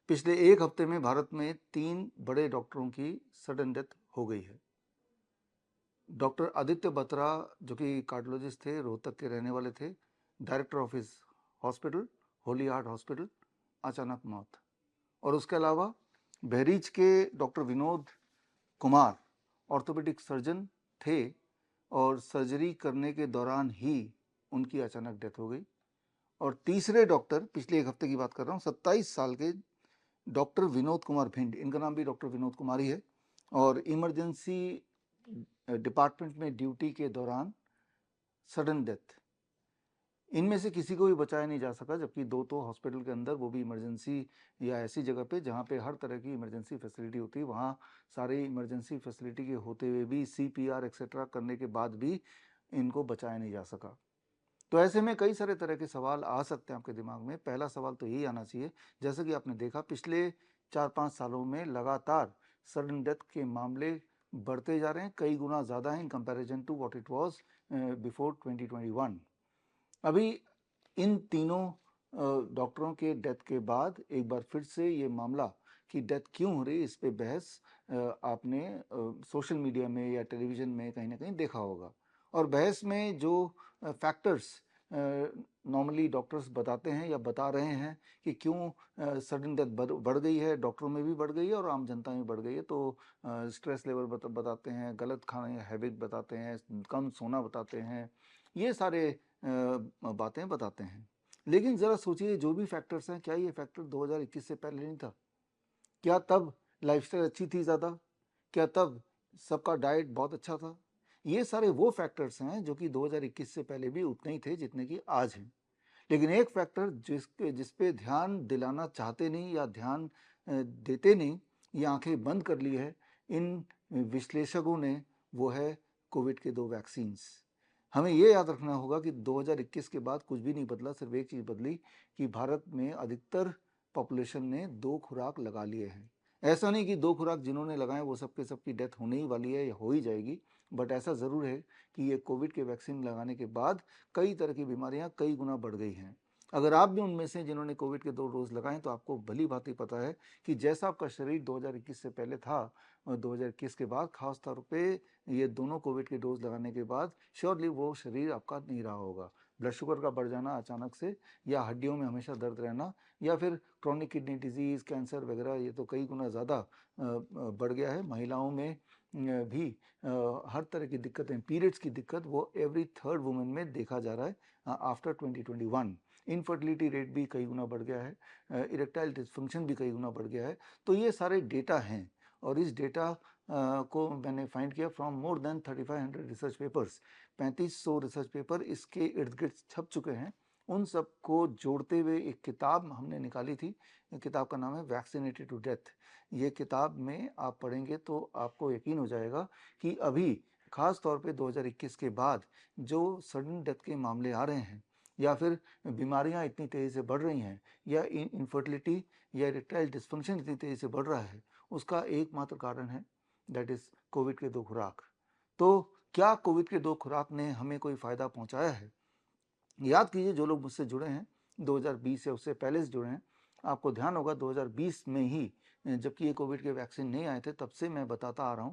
पिछले एक हफ्ते में भारत में 3 बड़े डॉक्टरों की सडन डेथ हो गई है। डॉक्टर आदित्य बत्रा जो कि कार्डियोलॉजिस्ट थे, रोहतक के रहने वाले थे, director of his hospital, Holi heart hospital, अचानक मौत। और उसके अलावा बहरीच के doctor Vinod Kumar orthopaedic surgeon थे और सर्जरी करने के दौरान ही उनकी अचानक डेथ हो गई। और तीसरे डॉक्टर, पिछले एक हफ्ते की बात कर रहा हूँ, 27 साल के डॉक्टर विनोद कुमार भिंड, इनका नाम भी डॉक्टर विनोद कुमार ही है, और इमरजेंसी डिपार्टमेंट में ड्यूटी के दौरान सडन डेथ। इनमें से किसी को भी बचाया नहीं जा सका, जबकि दो तो हॉस्पिटल के अंदर, वो भी इमरजेंसी या ऐसी जगह पे जहाँ पे हर तरह की इमरजेंसी फैसिलिटी होती है, वहाँ सारी इमरजेंसी फैसिलिटी के होते हुए भी CPR एक्सेट्रा करने के बाद भी इनको बचाया नहीं जा सका। तो ऐसे में कई सारे तरह के सवाल आ सकते हैं आपके दिमाग में। पहला सवाल तो यही आना चाहिए, जैसा कि आपने देखा पिछले 4-5 सालों में लगातार सडन डेथ के मामले बढ़ते जा रहे हैं, कई गुना ज़्यादा हैं in comparison to what it was before 2021। अभी इन तीनों डॉक्टरों के डेथ के बाद एक बार फिर से ये मामला कि डेथ क्यों हो रही, इस पे बहस आपने सोशल मीडिया में या टेलीविज़न में कहीं ना कहीं देखा होगा। और बहस में जो फैक्टर्स नॉर्मली डॉक्टर्स बताते हैं या बता रहे हैं कि क्यों सडन डेथ बढ़ गई है, डॉक्टरों में भी बढ़ गई है और आम जनता में बढ़ गई है, तो स्ट्रेस लेवल बताते हैं, गलत खाने हैबिट बताते हैं, कम सोना बताते हैं, ये सारे बातें बताते हैं। लेकिन ज़रा सोचिए, जो भी फैक्टर्स हैं, क्या ये फैक्टर 2021 से पहले नहीं था? क्या तब लाइफस्टाइल अच्छी थी ज़्यादा? क्या तब सबका डाइट बहुत अच्छा था? ये सारे वो फैक्टर्स हैं जो कि 2021 से पहले भी उतने ही थे जितने कि आज हैं। लेकिन एक फैक्टर जिस पे ध्यान दिलाना चाहते नहीं या ध्यान देते नहीं, ये आंखें बंद कर ली है इन विश्लेषकों ने, वो है कोविड के 2 वैक्सीन्स। हमें ये याद रखना होगा कि 2021 के बाद कुछ भी नहीं बदला, सिर्फ एक चीज़ बदली कि भारत में अधिकतर पॉपुलेशन ने 2 खुराक लगा लिए हैं। ऐसा नहीं कि 2 खुराक जिन्होंने लगाए वो सबके सबकी डेथ होने ही वाली है या हो ही जाएगी, बट ऐसा ज़रूर है कि ये कोविड के वैक्सीन लगाने के बाद कई तरह की बीमारियां कई गुना बढ़ गई हैं। अगर आप भी उनमें से जिन्होंने कोविड के 2 डोज लगाए, तो आपको भली भांति पता है कि जैसा आपका शरीर 2021 से पहले था और 2021 के बाद, खास तौर पे ये दोनों कोविड के डोज लगाने के बाद, श्योरली वो शरीर आपका नहीं रहा होगा। ब्लड शुगर का बढ़ जाना अचानक से, या हड्डियों में हमेशा दर्द रहना, या फिर क्रोनिक किडनी डिजीज़, कैंसर वगैरह, ये तो कई गुना ज़्यादा बढ़ गया है। महिलाओं में भी हर तरह की दिक्कतें, पीरियड्स की दिक्कत, वो एवरी थर्ड वुमेन में देखा जा रहा है आफ्टर 2021। इनफर्टिलिटी रेट भी कई गुना बढ़ गया है, इरेक्टाइल डिसफंक्शन भी कई गुना बढ़ गया है। तो ये सारे डेटा हैं, और इस डेटा को मैंने फाइंड किया from more than 3500 research papers. 3500 research paper इसके इर्द गिर्द छप चुके हैं। उन सब को जोड़ते हुए एक किताब हमने निकाली थी। किताब का नाम है वैक्सीनेटेड टू डेथ। ये किताब में आप पढ़ेंगे तो आपको यकीन हो जाएगा कि अभी खास तौर पे 2021 के बाद जो सडन डेथ के मामले आ रहे हैं, या फिर बीमारियां इतनी तेज़ी से बढ़ रही हैं, या इनफर्टिलिटी या इरेक्टाइल डिसफंक्शन इतनी तेज़ी से बढ़ रहा है, उसका एकमात्र कारण है, दैट इज़ कोविड के 2 खुराक। तो क्या कोविड के 2 खुराक ने हमें कोई फ़ायदा पहुंचाया है? याद कीजिए, जो लोग मुझसे जुड़े हैं 2020 या उससे पहले से जुड़े हैं, आपको ध्यान होगा 2020 में ही, जबकि ये कोविड के वैक्सीन नहीं आए थे, तब से मैं बताता आ रहा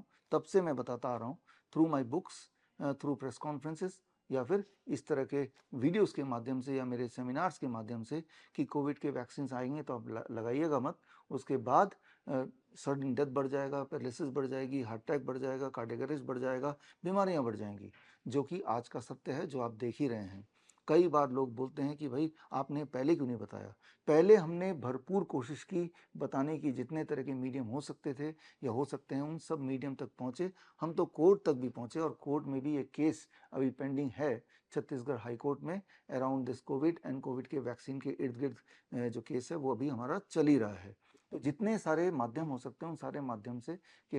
हूँ through my books, through press conferences, या फिर इस तरह के वीडियोस के माध्यम से या मेरे सेमिनार्स के माध्यम से, कि कोविड के वैक्सीन आएंगे तो आप लगाइएगा मत। उसके बाद सडन डेथ बढ़ जाएगा, पैरालिसिस बढ़ जाएगी, हार्ट अटैक बढ़ जाएगा, कार्डियक अरेस्ट बढ़ जाएगा, बीमारियां बढ़ जाएंगी, जो कि आज का सत्य है, जो आप देख ही रहे हैं। कई बार लोग बोलते हैं कि भाई आपने पहले क्यों नहीं बताया? पहले हमने भरपूर कोशिश की बताने की, जितने तरह के मीडियम हो सकते थे या हो सकते हैं, उन सब मीडियम तक पहुंचे। हम तो कोर्ट तक भी पहुंचे, और कोर्ट में भी एक केस अभी पेंडिंग है छत्तीसगढ़ हाई कोर्ट में, around this Covid and Covid के वैक्सीन के इर्द गिर्द जो केस है वो अभी हमारा चल ही रहा है। तो जितने सारे माध्यम हो सकते हैं, उन सारे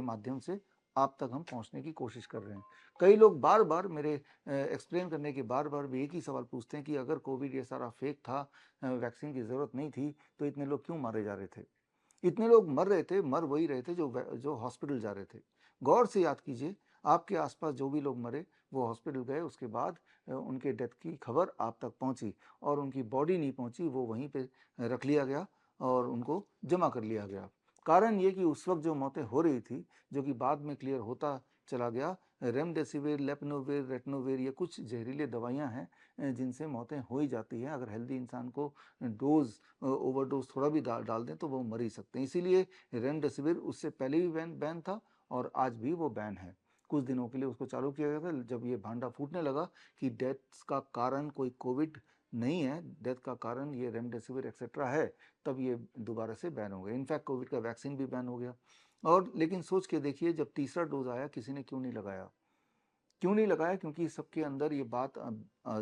माध्यम से आप तक हम पहुंचने की कोशिश कर रहे हैं। कई लोग बार बार मेरे एक्सप्लेन करने के बार बार भी एक ही सवाल पूछते हैं कि अगर कोविड ये सारा फेक था, वैक्सीन की ज़रूरत नहीं थी, तो इतने लोग क्यों मारे जा रहे थे? इतने लोग मर रहे थे, मर वही रहे थे जो हॉस्पिटल जा रहे थे। गौर से याद कीजिए, आपके आसपास जो भी लोग मरे, वो हॉस्पिटल गए, उसके बाद उनके डेथ की खबर आप तक पहुंची, और उनकी बॉडी नहीं पहुंची, वो वहीं पे रख लिया गया, और उनको जमा कर लिया गया। कारण ये कि उस वक्त जो मौतें हो रही थी, जो कि बाद में क्लियर होता चला गया, रेमडेसिविर, लेपनोविर, रेटनोविर, ये कुछ जहरीले दवाइयां हैं जिनसे मौतें हो ही जाती हैं। अगर हेल्दी इंसान को डोज ओवरडोज थोड़ा भी डाल दें तो वो मर ही सकते हैं। इसीलिए रेमडेसिविर उससे पहले भी बैन था और आज भी वो बैन है। कुछ दिनों के लिए उसको चालू किया गया था। जब ये भांडा फूटने लगा कि डेथ का कारण कोई कोविड नहीं है, डेथ का कारण ये रेमडेसिविर एक्सेट्रा है, तब ये दोबारा से बैन हो गया। इनफैक्ट कोविड का वैक्सीन भी बैन हो गया। और लेकिन सोच के देखिए, जब तीसरा डोज आया किसी ने क्यों नहीं लगाया? क्यों नहीं लगाया? क्योंकि सबके अंदर ये बात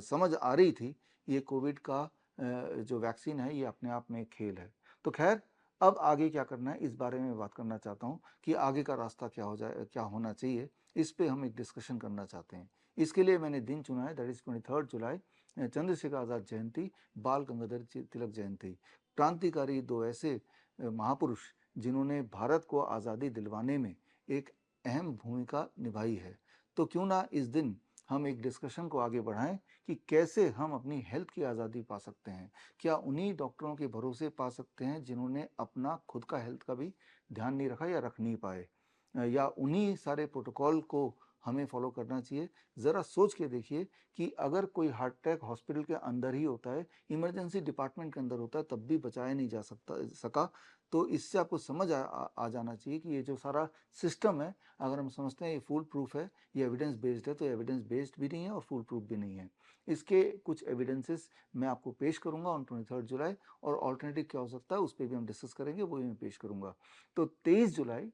समझ आ रही थी, ये कोविड का जो वैक्सीन है ये अपने आप में एक खेल है। तो खैर, अब आगे क्या करना है इस बारे में बात करना चाहता हूँ कि आगे का रास्ता क्या हो जाए, क्या होना चाहिए, इस पे हम एक डिस्कशन करना चाहते हैं। इसके लिए मैंने दिन चुना है, दैट इज 23 जुलाई, चंद्रशेखर आज़ाद जयंती, बाल गंगाधर तिलक जयंती। क्रांतिकारी दो ऐसे महापुरुष जिन्होंने भारत को आज़ादी दिलवाने में एक अहम भूमिका निभाई है। तो क्यों ना इस दिन हम एक डिस्कशन को आगे बढ़ाएं कि कैसे हम अपनी हेल्थ की आज़ादी पा सकते हैं। क्या उन्हीं डॉक्टरों के भरोसे पा सकते हैं जिन्होंने अपना खुद का हेल्थ का भी ध्यान नहीं रखा या रख नहीं पाए, या उन्हीं सारे प्रोटोकॉल को हमें फॉलो करना चाहिए? ज़रा सोच के देखिए कि अगर कोई हार्ट अटैक हॉस्पिटल के अंदर ही होता है, इमरजेंसी डिपार्टमेंट के अंदर होता है, तब भी बचाया नहीं जा सका, तो इससे आपको समझ आ जाना चाहिए कि ये जो सारा सिस्टम है, अगर हम समझते हैं ये फुल प्रूफ है, ये एविडेंस बेस्ड है, तो एविडेंस बेस्ड भी नहीं है और फुल प्रूफ भी नहीं है। इसके कुछ एविडेंसेस मैं आपको पेश करूंगा ऑन 23 जुलाई, और ऑल्टरनेटिव क्या हो सकता है उस पर भी हम डिस्कस करेंगे, वो भी मैं पेश करूंगा। तो 23 जुलाई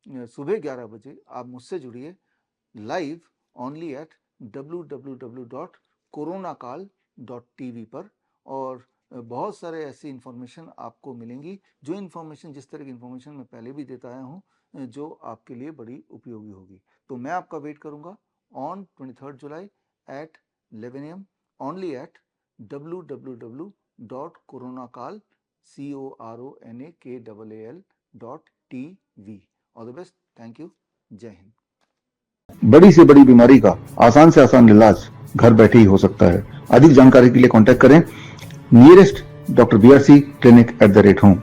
सुबह 11 बजे आप मुझसे जुड़िए लाइव ओनली एट www.coronakal.tv पर, और बहुत सारे ऐसी इन्फॉर्मेशन आपको मिलेंगी, जो इन्फॉर्मेशन, जिस तरह की इन्फॉर्मेशन मैं पहले भी देता आया हूँ, जो आपके लिए बड़ी उपयोगी होगी। तो मैं आपका वेट करूंगा on 23 July at 11 AM only at www.coronakal.tv। All the best, thank you, Jai Hind. बड़ी से बड़ी बीमारी का आसान से आसान इलाज घर बैठे ही हो सकता है। अधिक जानकारी के लिए कांटेक्ट करें nearest doctor BRC clinic @home।